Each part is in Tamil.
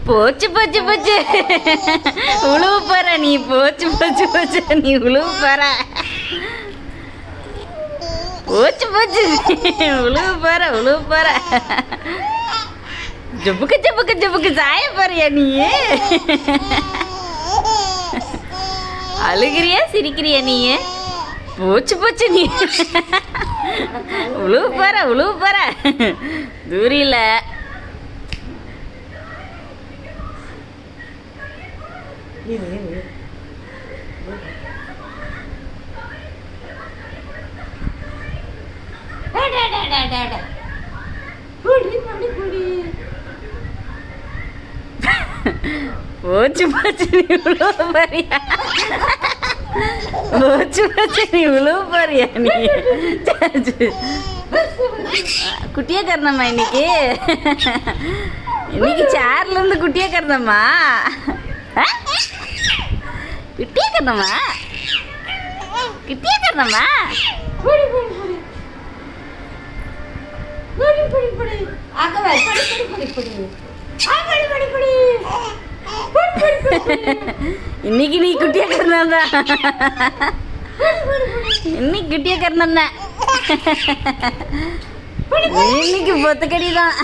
போச்சு போச்சு போச்சு உழுவு போற நீ. போச்சு போச்சு போச்சு நீ உழுவு போற. போச்சு போச்சு உழுவு போற உழுவு போற. ஜப்புக்கு ஜப்புக்கு ஜப்புக்கு சாய போறியா நீ? அழுகிறியா சிரிக்கிறியா நீ? போச்சு போச்சு நீ உழுவு போற உழுவு போற. தூரில போச்சு போச்சு நீ உழுவு போறியா? போச்சு போச்சு நீ உழுவு போறியா நீ? குட்டியா கறந்தம்மா இன்னைக்கு. இன்னைக்கு சேர்ல இருந்து குட்டியா கறந்தம்மா. குட்டியா கறந்தம்மா குட்டியா கறந்தம்மா. இன்னைக்கு நீ குட்டியா கறந்தா. இன்னைக்கு குட்டியா கறந்தா. இன்னைக்கு பொத்துக்கடி தான்.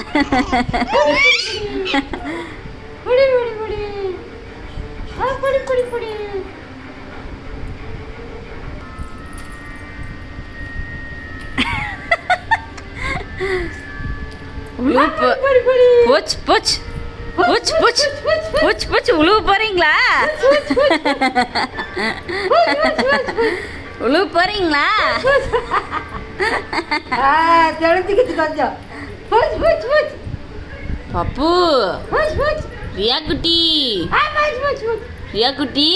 போச்சு போச்சு போச்சு போச்சு போச்சு போச்சு. உழுவு போறீங்களா? உழுவு போறீங்களா? பப்பு ரியா குட்டி ரியா குட்டி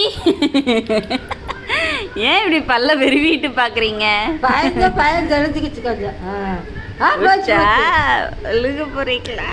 ஏன் இப்படி பல்ல வெறுவிட்டு பாக்குறீங்க? பயம் தெரிஞ்சுக்கிச்சு கொஞ்சம். அழுக போறீங்களா?